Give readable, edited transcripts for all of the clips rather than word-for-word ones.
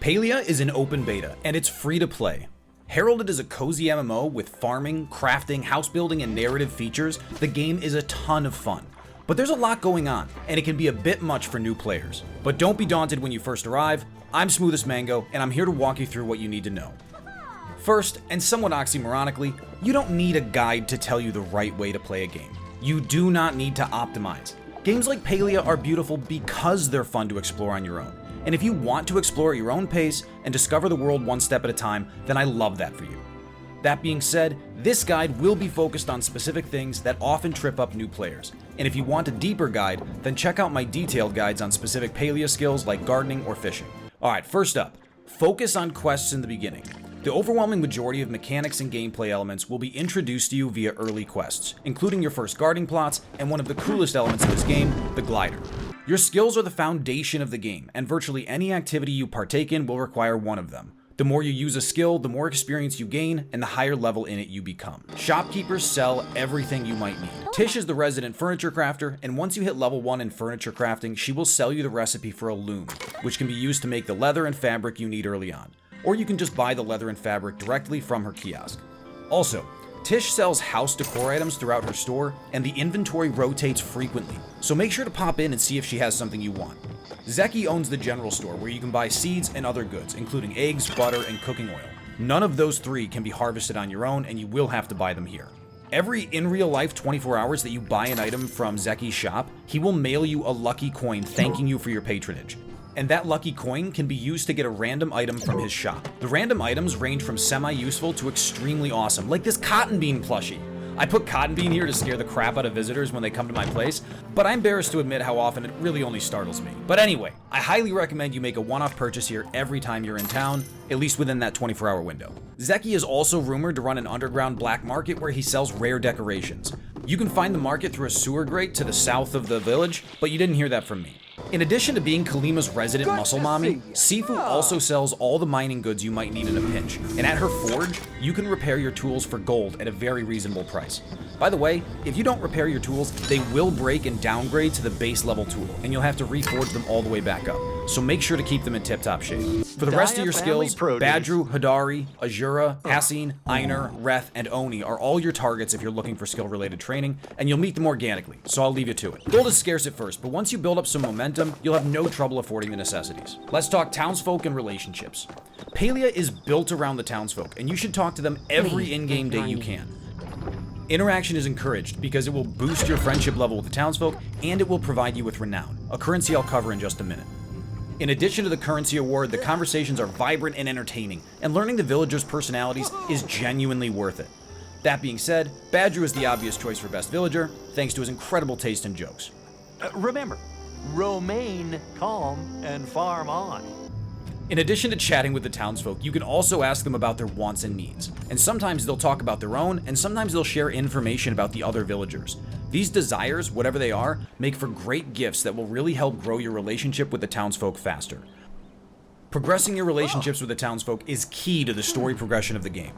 Palia is an open beta, and it's free to play. Heralded as a cozy MMO with farming, crafting, house building, and narrative features, the game is a ton of fun. But there's a lot going on, and it can be a bit much for new players. But don't be daunted when you first arrive. I'm Smoothest Mango, and I'm here to walk you through what you need to know. First, and somewhat oxymoronically, you don't need a guide to tell you the right way to play a game. You do not need to optimize. Games like Palia are beautiful because they're fun to explore on your own. And if you want to explore at your own pace and discover the world one step at a time, then I love that for you. That being said, this guide will be focused on specific things that often trip up new players. And if you want a deeper guide, then check out my detailed guides on specific Palia skills like gardening or fishing. Alright, first up, focus on quests in the beginning. The overwhelming majority of mechanics and gameplay elements will be introduced to you via early quests, including your first gardening plots and one of the coolest elements of this game, the glider. Your skills are the foundation of the game, and virtually any activity you partake in will require one of them. The more you use a skill, the more experience you gain, and the higher level in it you become. Shopkeepers sell everything you might need. Tish is the resident furniture crafter, and once you hit level 1 in furniture crafting, she will sell you the recipe for a loom, which can be used to make the leather and fabric you need early on. Or you can just buy the leather and fabric directly from her kiosk. Also, Tish sells house decor items throughout her store, and the inventory rotates frequently, so make sure to pop in and see if she has something you want. Zeki owns the general store where you can buy seeds and other goods, including eggs, butter, and cooking oil. None of those three can be harvested on your own, and you will have to buy them here. Every in real life 24 hours that you buy an item from Zeki's shop, he will mail you a lucky coin thanking you for your patronage. And that lucky coin can be used to get a random item from his shop. The random items range from semi-useful to extremely awesome, like this cotton bean plushie. I put cotton bean here to scare the crap out of visitors when they come to my place, but I'm embarrassed to admit how often it really only startles me. But anyway, I highly recommend you make a one-off purchase here every time you're in town, at least within that 24-hour window. Zeki is also rumored to run an underground black market where he sells rare decorations. You can find the market through a sewer grate to the south of the village, but you didn't hear that from me. In addition to being Kalima's resident muscle mommy, Sifu also sells all the mining goods you might need in a pinch, and at her forge, you can repair your tools for gold at a very reasonable price. By the way, if you don't repair your tools, they will break and downgrade to the base level tool, and you'll have to reforge them all the way back up, so make sure to keep them in tip-top shape. For the rest of your skills, Badru, Hadari, Azura, Hassin, Einar, Reth, and Oni are all your targets if you're looking for skill-related training, and you'll meet them organically, so I'll leave you to it. Gold is scarce at first, but once you build up some momentum, you'll have no trouble affording the necessities. Let's talk townsfolk and relationships. Palia is built around the townsfolk, and you should talk to them every in-game day you can. Interaction is encouraged because it will boost your friendship level with the townsfolk, and it will provide you with Renown, a currency I'll cover in just a minute. In addition to the currency award, the conversations are vibrant and entertaining, and learning the villagers' personalities is genuinely worth it. That being said, Badru is the obvious choice for best villager, thanks to his incredible taste in jokes. Remember, remain calm and farm on. In addition to chatting with the townsfolk, you can also ask them about their wants and needs. And sometimes they'll talk about their own, and sometimes they'll share information about the other villagers. These desires, whatever they are, make for great gifts that will really help grow your relationship with the townsfolk faster. Progressing your relationships with the townsfolk is key to the story progression of the game.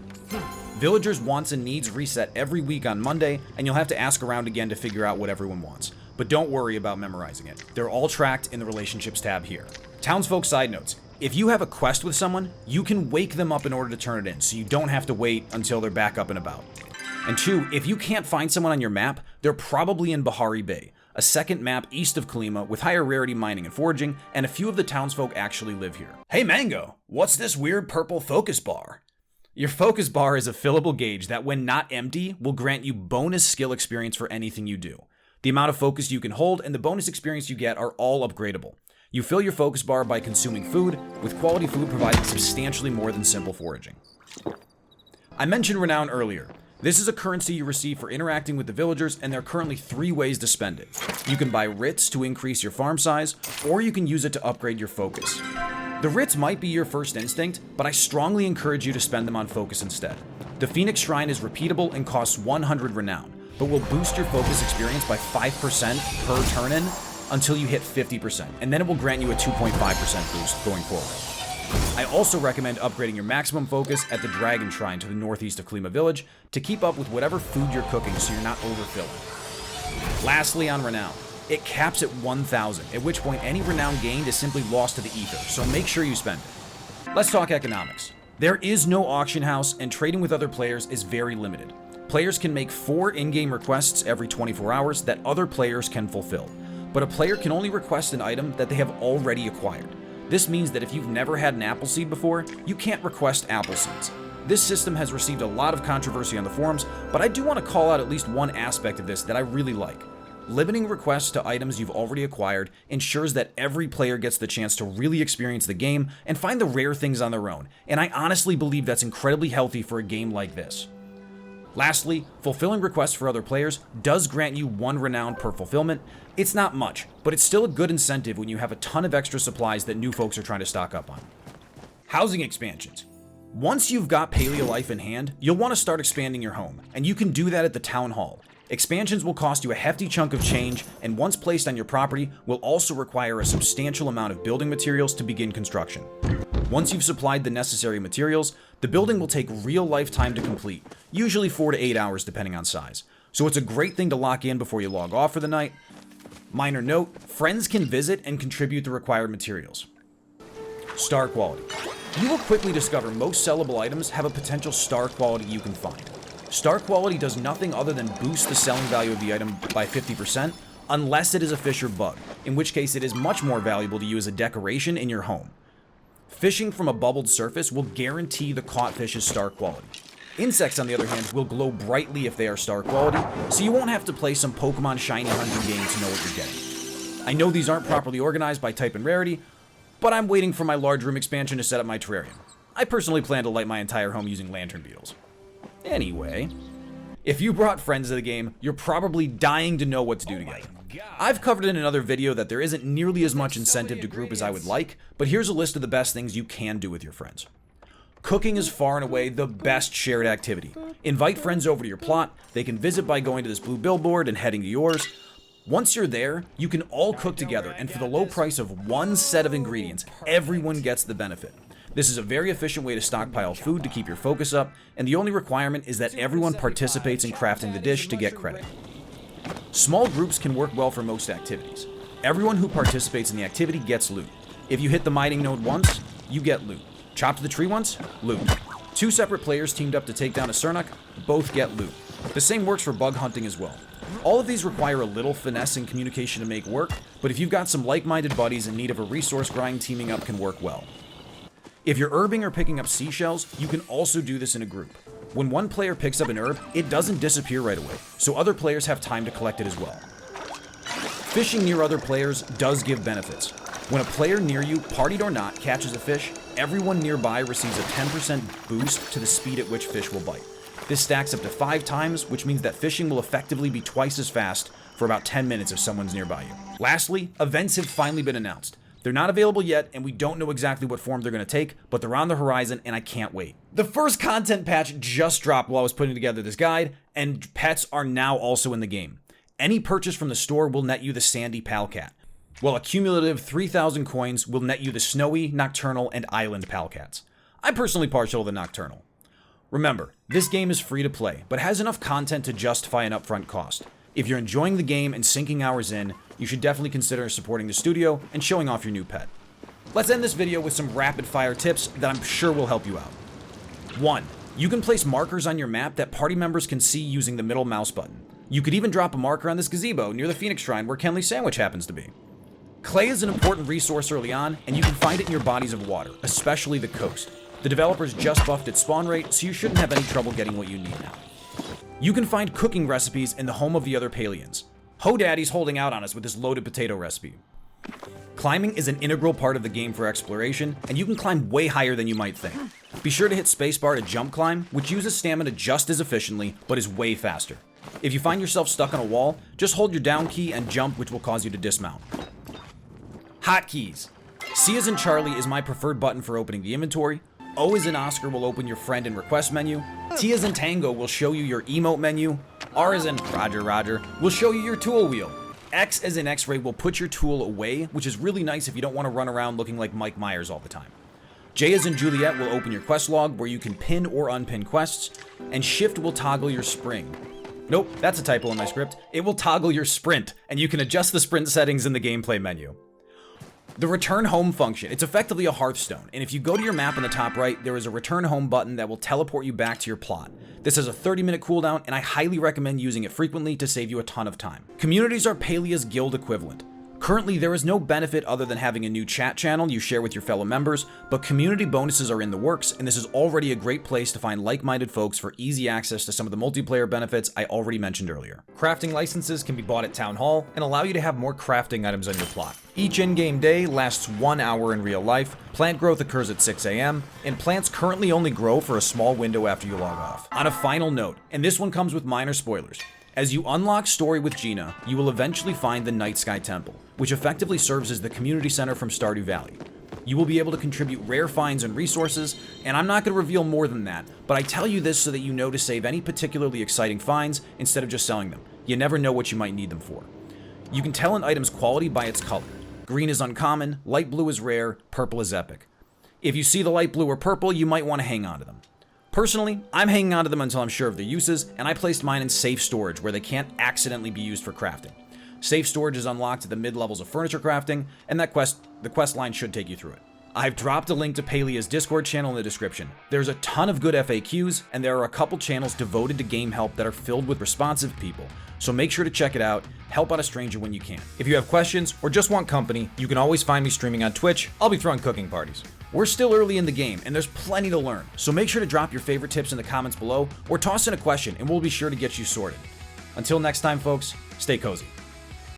Villagers' wants and needs reset every week on Monday, and you'll have to ask around again to figure out what everyone wants. But don't worry about memorizing it. They're all tracked in the Relationships tab here. Townsfolk side notes. If you have a quest with someone, you can wake them up in order to turn it in, so you don't have to wait until they're back up and about. And 2, if you can't find someone on your map, they're probably in Bahari Bay, a second map east of Kalima with higher rarity mining and foraging, and a few of the townsfolk actually live here. Hey Mango, what's this weird purple focus bar? Your focus bar is a fillable gauge that, when not empty, will grant you bonus skill experience for anything you do. The amount of focus you can hold and the bonus experience you get are all upgradable. You fill your focus bar by consuming food, with quality food providing substantially more than simple foraging. I mentioned Renown earlier. This is a currency you receive for interacting with the villagers, and there are currently 3 ways to spend it. You can buy writs to increase your farm size, or you can use it to upgrade your focus. The writs might be your first instinct, but I strongly encourage you to spend them on focus instead. The Phoenix Shrine is repeatable and costs 100 Renown, but will boost your focus experience by 5% per turn-in until you hit 50%, and then it will grant you a 2.5% boost going forward. I also recommend upgrading your maximum focus at the Dragon Shrine to the northeast of Kalima Village to keep up with whatever food you're cooking so you're not overfilling. Lastly, on Renown, it caps at 1,000, at which point any Renown gained is simply lost to the ether, so make sure you spend it. Let's talk economics. There is no auction house, and trading with other players is very limited. Players can make 4 in-game requests every 24 hours that other players can fulfill, but a player can only request an item that they have already acquired. This means that if you've never had an apple seed before, you can't request apple seeds. This system has received a lot of controversy on the forums, but I do want to call out at least one aspect of this that I really like. Limiting requests to items you've already acquired ensures that every player gets the chance to really experience the game and find the rare things on their own, and I honestly believe that's incredibly healthy for a game like this. Lastly, fulfilling requests for other players does grant you 1 renown per fulfillment. It's not much, but it's still a good incentive when you have a ton of extra supplies that new folks are trying to stock up on. Housing expansions. Once you've got Palia life in hand, you'll want to start expanding your home, and you can do that at the Town Hall. Expansions will cost you a hefty chunk of change, and once placed on your property, will also require a substantial amount of building materials to begin construction. Once you've supplied the necessary materials, the building will take real life time to complete, usually 4 to 8 hours depending on size. So it's a great thing to lock in before you log off for the night. Minor note, friends can visit and contribute the required materials. Star quality. You will quickly discover most sellable items have a potential star quality you can find. Star quality does nothing other than boost the selling value of the item by 50%, unless it is a fish or bug, in which case it is much more valuable to you as a decoration in your home. Fishing from a bubbled surface will guarantee the caught fish is star quality. Insects, on the other hand, will glow brightly if they are star quality, so you won't have to play some Pokemon shiny hunting game to know what you're getting. I know these aren't properly organized by type and rarity, but I'm waiting for my large room expansion to set up my terrarium. I personally plan to light my entire home using lantern beetles. Anyway, if you brought friends to the game, you're probably dying to know what to do together. I've covered in another video that there isn't nearly as much incentive to group as I would like, but here's a list of the best things you can do with your friends. Cooking is far and away the best shared activity. Invite friends over to your plot, they can visit by going to this blue billboard and heading to yours. Once you're there, you can all cook together, and for the low price of 1 set of ingredients, everyone gets the benefit. This is a very efficient way to stockpile food to keep your focus up, and the only requirement is that everyone participates in crafting the dish to get credit. Small groups can work well for most activities. Everyone who participates in the activity gets loot. If you hit the mining node once, you get loot. Chopped the tree once, loot. 2 separate players teamed up to take down a Sernuk, both get loot. The same works for bug hunting as well. All of these require a little finesse and communication to make work, but if you've got some like-minded buddies in need of a resource grind, teaming up can work well. If you're herbing or picking up seashells, you can also do this in a group. When one player picks up an herb, it doesn't disappear right away, so other players have time to collect it as well. Fishing near other players does give benefits. When a player near you, partied or not, catches a fish, everyone nearby receives a 10% boost to the speed at which fish will bite. This stacks up to 5 times, which means that fishing will effectively be twice as fast for about 10 minutes if someone's nearby you. Lastly, events have finally been announced. They're not available yet, and we don't know exactly what form they're going to take, but they're on the horizon, and I can't wait. The first content patch just dropped while I was putting together this guide, and pets are now also in the game. Any purchase from the store will net you the Sandy Palcat, while a cumulative 3,000 coins will net you the Snowy, Nocturnal, and Island Palcats. I'm personally partial to the Nocturnal. Remember, this game is free to play, but has enough content to justify an upfront cost. If you're enjoying the game and sinking hours in, you should definitely consider supporting the studio and showing off your new pet. Let's end this video with some rapid-fire tips that I'm sure will help you out. 1. You can place markers on your map that party members can see using the middle mouse button. You could even drop a marker on this gazebo near the Phoenix Shrine where Kenley's sandwich happens to be. Clay is an important resource early on, and you can find it in your bodies of water, especially the coast. The developers just buffed its spawn rate, so you shouldn't have any trouble getting what you need now. You can find cooking recipes in the home of the other Palians. Ho-Daddy's holding out on us with this loaded potato recipe. Climbing is an integral part of the game for exploration, and you can climb way higher than you might think. Be sure to hit spacebar to jump climb, which uses stamina just as efficiently, but is way faster. If you find yourself stuck on a wall, just hold your down key and jump, which will cause you to dismount. Hotkeys. C as in Charlie is my preferred button for opening the inventory. O as in Oscar will open your friend and request menu. T as in Tango will show you your emote menu. R as in Roger will show you your tool wheel. X as in X-ray will put your tool away, which is really nice if you don't want to run around looking like Mike Myers all the time. J as in Juliet will open your quest log where you can pin or unpin quests. And Shift will toggle your spring. Nope, that's a typo in my script. It will toggle your sprint, and you can adjust the sprint settings in the gameplay menu. The return home function, it's effectively a Hearthstone, and if you go to your map in the top right, there is a return home button that will teleport you back to your plot. This has a 30-minute cooldown, and I highly recommend using it frequently to save you a ton of time. Communities are Palia's guild equivalent. Currently, there is no benefit other than having a new chat channel you share with your fellow members, but community bonuses are in the works, and this is already a great place to find like-minded folks for easy access to some of the multiplayer benefits I already mentioned earlier. Crafting licenses can be bought at Town Hall and allow you to have more crafting items on your plot. Each in-game day lasts 1 hour in real life, plant growth occurs at 6 a.m., and plants currently only grow for a small window after you log off. On a final note, and this one comes with minor spoilers, as you unlock Story with Gina, you will eventually find the Night Sky Temple, which effectively serves as the community center from Stardew Valley. You will be able to contribute rare finds and resources, and I'm not going to reveal more than that, but I tell you this so that you know to save any particularly exciting finds instead of just selling them. You never know what you might need them for. You can tell an item's quality by its color. Green is uncommon, light blue is rare, purple is epic. If you see the light blue or purple, you might want to hang on to them. Personally, I'm hanging on to them until I'm sure of their uses, and I placed mine in safe storage where they can't accidentally be used for crafting. Safe storage is unlocked at the mid-levels of furniture crafting, and the quest line should take you through it. I've dropped a link to Palia's Discord channel in the description. There's a ton of good FAQs, and there are a couple channels devoted to game help that are filled with responsive people, so make sure to check it out. Help out a stranger when you can. If you have questions or just want company, you can always find me streaming on Twitch. I'll be throwing cooking parties. We're still early in the game, and there's plenty to learn, so make sure to drop your favorite tips in the comments below, or toss in a question, and we'll be sure to get you sorted. Until next time, folks, stay cozy.